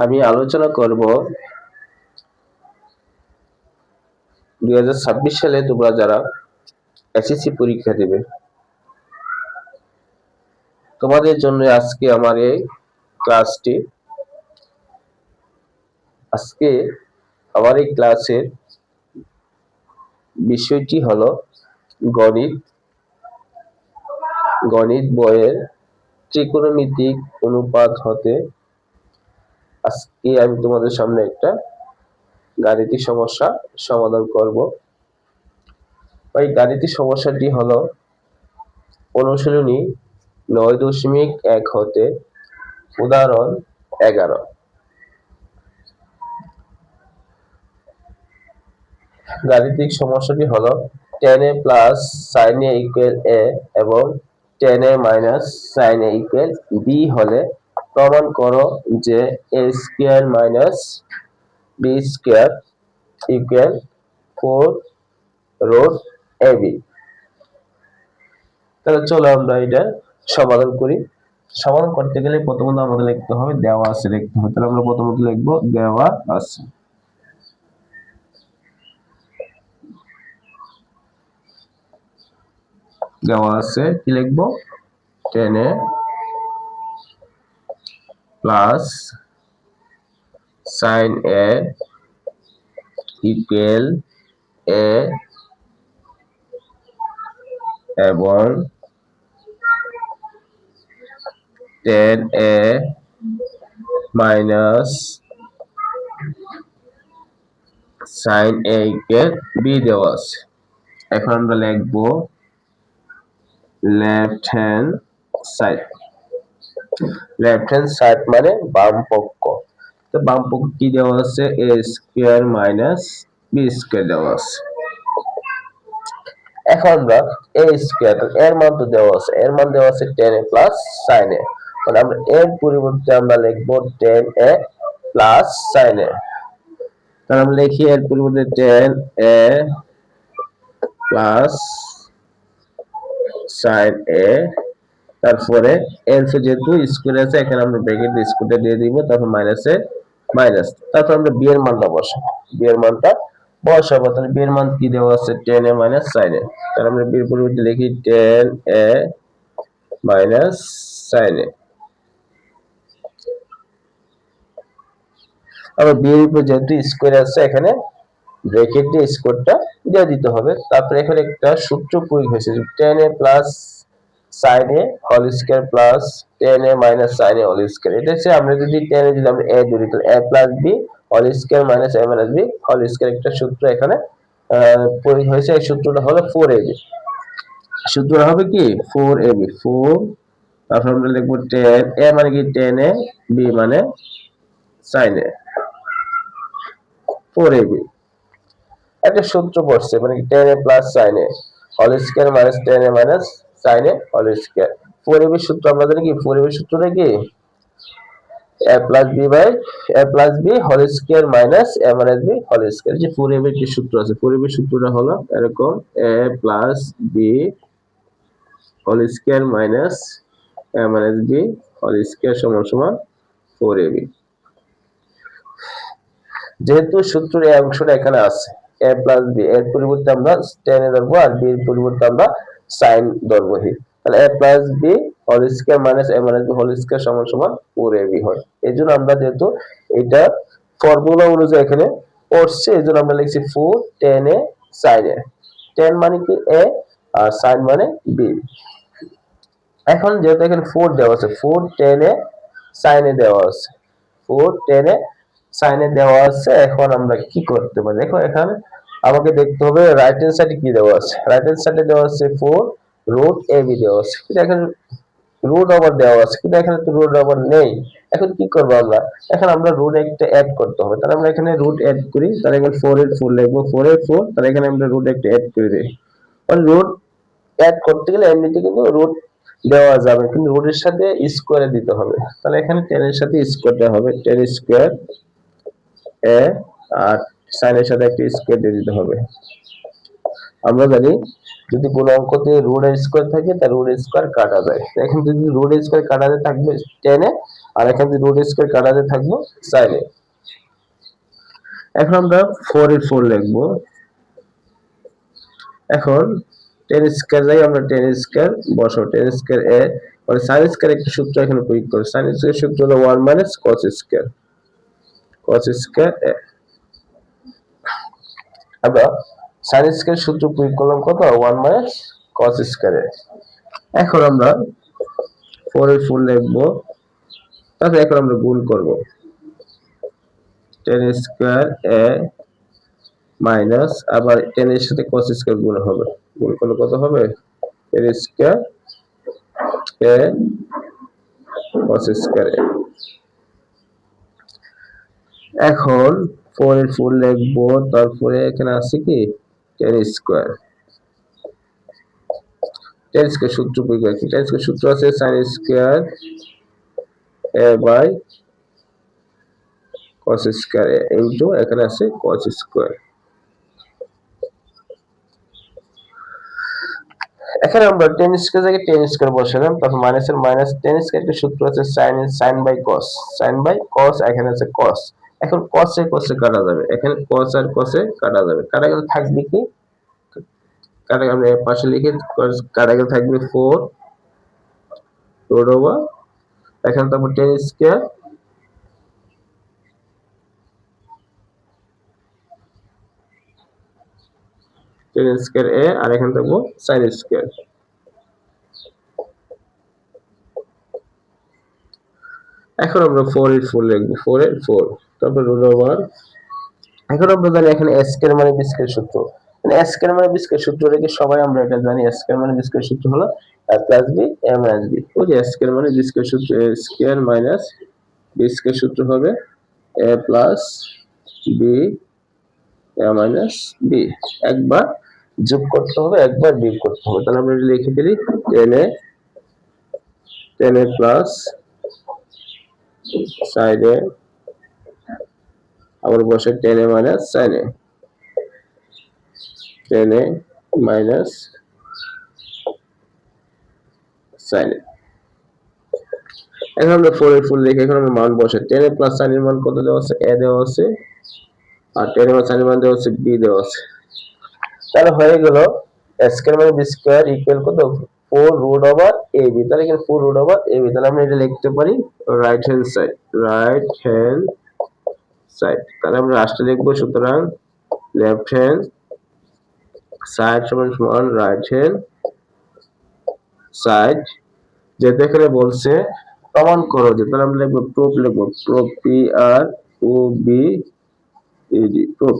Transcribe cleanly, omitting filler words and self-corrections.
আমি আলোচনা করব 2026 সালে তোমরা যারা এসএসসি পরীক্ষা দেবে তোমাদের জন্য আজকে আমার এই ক্লাসটি। আজকে আমার এই ক্লাসের বিষয়টি হলো গণিত বইয়ের ত্রিকোণমিতিক অনুপাত হতে আজকে আমি তোমাদের সামনে একটা গাণিতিক সমস্যা সমাধান করব। এই গাণিতিক সমস্যাটি হলো অনুশীলনী 9.1 হতে উদাহরণ 11। গাণিতিক সমস্যাটি হলো tan a plus sin a equal a এবং tan a minus sin a equal b হলে প্রমাণ করো যে a square minus b square equal 4 root ab। তাহলে চলো আমরা এটা সমাধান করি। সমাধান করতে গেলে প্রথমত আমাদের লিখতে হবে দেওয়া আছে লিখতে হবে। তাহলে আমরা প্রথমত লিখব দেওয়া আছে। দেওয়া আছে কি লিখব tan a plus sin a equal a এবং tan a minus sin a equal b দেওয়া আছে। এখন আমরা লিখব লেফট হ্যান্ড সাইড মানে বাম পক্ষ। তো বাম পক্ষ কি দেওয়া আছে a square minus b square দেওয়া আছে। এখন আমরা a স্কয়ার এর মান তো দেওয়া আছে, এর মান দেওয়া আছে tan a plus sin a। মানে আমরা এর পরিবর্তে আমরা লিখব tan a plus sin a। তাহলে আমরা লিখি এর পরিবর্তে tan a plus sin a, তারপরে এর যেহেতু স্কয়ার আছে এখানে আমরা ব্র্যাকেট স্কয়ারটা দিয়ে দিব, তারপর মাইনাসে মাইনাস, তারপর আমরা b এর মানটা বসাবো। তাহলে b এর মান কি দেওয়া আছে tan a minus sin a। তাহলে আমরা b এর পরিবর্তে লিখি tan a minus sin a। আবার b এর উপর যেহেতু স্কয়ার আছে এখানে ব্র্যাকেট দিয়ে স্কয়ারটা দিয়ে দিতে হবে। তারপর এখানে একটা সূত্র প্রয়োগ হয়েছে tan a plus sin a whole square plus tan a minus sin a whole square. এটা হচ্ছে আমরা যদি tan a যদি আমরা a ধরি তাহলে a plus b whole square minus a minus b whole square একটা সূত্র এখানে প্রয়োগ হয়েছে। এই সূত্রটা হলো 4ab। সূত্রটা হবে কি 4ab 4, তারপর আমরা লিখব tan a মানে কি tan a, b মানে sin a, 4ab একটা সূত্র পড়ছে মানে tan a plus sin a whole square minus tan a minus sin a whole square. 4ab সূত্র আমরা জানি কি 4ab সূত্রটা কি a plus b whole square minus a minus b whole square. যে 4ab এর যে সূত্র আছে 4ab সূত্রটা হলো এরকম a plus b whole square minus a minus b whole square সমান সমান 4ab। যেহেতু সূত্রের এই অংশটা এখানে আছে a plus b এর পরিবর্তে আমরা tan এ ধরবো আর b এর পরিবর্তে আমরা sin ধরবো। তাহলে a plus b whole square minus a minus b whole square সমান সমান 4ab হয়। এজন্য আমরা যেহেতু এটা ফর্মুলা অনুযায়ী এখানে পড়ছে এজন্য আমরা লিখছি 4 tan a sin a। tan মানে কি a আর sin মানে b। এখন যেহেতু এখানে 4 দেওয়া আছে 4 tan a sin a দেওয়া আছে 4 tan a sin a দেওয়া আছে। এখন আমরা কি করতে পারি দেখো এখানে আমাকে দেখতে হবে রাইট হ্যান্ড সাইডে কি দেওয়া আছে। রাইট হ্যান্ড সাইডে দেওয়া আছে 4 রুট ab দেওয়া আছে, কিন্তু এখানে রুট ওভার দেওয়া আছে কিন্তু এখানে তো রুট ওভার নেই। এখন কি করব আমরা, এখন আমরা রুট একটা অ্যাড করতে হবে। তাহলে আমরা এখানে রুট অ্যাড করি, তাহলে এখানে 4 এর 4 লিখব 4 এর 4, তাহলে এখানে আমরা রুট একটা অ্যাড করে দেই। আর রুট অ্যাড করতে গেলে এমনিতে কিন্তু রুট দেওয়া যাবে কিন্তু রুটের সাথে স্কয়ারে দিতে হবে। তাহলে এখানে 10 এর সাথে স্কয়ারটা হবে 10 স্কয়ার a আর sin এর সাথে একটা স্কয়ার দিয়ে দিতে হবে। আমরা জানি যদি কোনো অঙ্কতে রুট স্কয়ার থাকে তার রুট স্কয়ার কাটা যায়, এখন যদি রুট স্কয়ার কাটাতে থাকবে টেনে, আর এখানে যদি রুট স্কয়ার কাটাতে থাকবো সাইনে। এখন আমরা 4 এর 4 লিখবো। এখন 10 স্কয়ার যাই, আমরা 10 স্কয়ার বসাও, 10 স্কয়ার এ মানে sin স্কয়ার একটা সূত্র এখানে প্রয়োগ করব। sin স্কয়ার সূত্র হলো 1 - cos স্কয়ার, cos স্কয়ার এ। আমরা sin স্কয়ার সূত্র প্রয়োগ করলাম কত, 1 - cos স্কয়ার এ। এখন আমরা 4 এর 4 লিখবো, তারপর এখন আমরা গুণ করব, 10 স্কয়ার এ মাইনাস আবার 10 এর সাথে cos স্কয়ার গুণ হবে, গুণ করলে কত হবে, 10 স্কয়ার এ cos স্কয়ার এ। এখন 4 এর 4 লিখবো, তারপরে এখানে আছে কি 10 স্কয়ার, 10 স্কয়ার সূত্র প্রয়োগ করি। 10 স্কয়ার সূত্র আছে sin square a by cos square a into এখানে আছে cos স্কয়ার। এখানে আমরা 10 স্কয়ার জায়গায় 10 স্কয়ার বসালাম, তারপর মাইনাসের মাইনাস, 10 স্কয়ার এর সূত্র আছে sin by cos, sin by cos, এখানে আছে cos। এখন cos এ cos এ কাটা যাবে, এখানে cos আর cos এ কাটা যাবে, কাটা গেলে থাকবে কি, কাটা আমরা পাশে লিখে কাটা গেলে থাকবে 4 রুট ওভার, এখানে তারপর 10 স্কয়ার স্কয়ার এ, আর এখানে থাকবো sin স্কয়ার। এখন আমরা 4 এর 4 লিখবো, 4 এর 4 তারপর রুট ওভার। এখন আমরা জানি এখানে a স্কয়ার মানে b স্কয়ার সূত্র, মানে a স্কয়ার মানে b স্কয়ার সূত্র রেখে সবাই আমরা এটা জানি, a স্কয়ার মানে b স্কয়ার সূত্র হলো a plus b a minus b। ওই যে a স্কয়ার মানে b স্কয়ার সূত্র, a square minus b square সূত্র হবে a plus b a minus b। একবার যোগ করতে হবে, একবার বিয়োগ করতে হবে, তাহলে আমরা লিখে দিই 10 a প্লাস sin a, আবার বসে 10 a minus sin a, 10 a minus sin a। এখন আমরা 4 এর 4 লিখে এখন আমরা মান বসে 10 a প্লাস sin এর মান কত দেওয়া আছে, a দেওয়া আছে, আর 10 a sin এর মান দেওয়া আছে b দেওয়া আছে। তাহলে হয়ে গেল a স্কয়ার মানে b স্কয়ার ইকুয়াল কত, 4 রুট ওভার ab। তাহলে এখানে 4 রুট ওভার ab, তাহলে আমরা এটা লিখতে পারি right hand side, right hand side. তাহলে আমরা রাশিটা লিখব, সুতরাং লেফট হ্যান্ড সাইড সমান সমান রাইট হ্যান্ড সাইড। যেটা এখানে বলছে প্রমাণ করো, যে তাহলে আমরা লিখব প্রুফ, লিখব প্রুফ, পি আর ও বি ই ডি, প্রুফ।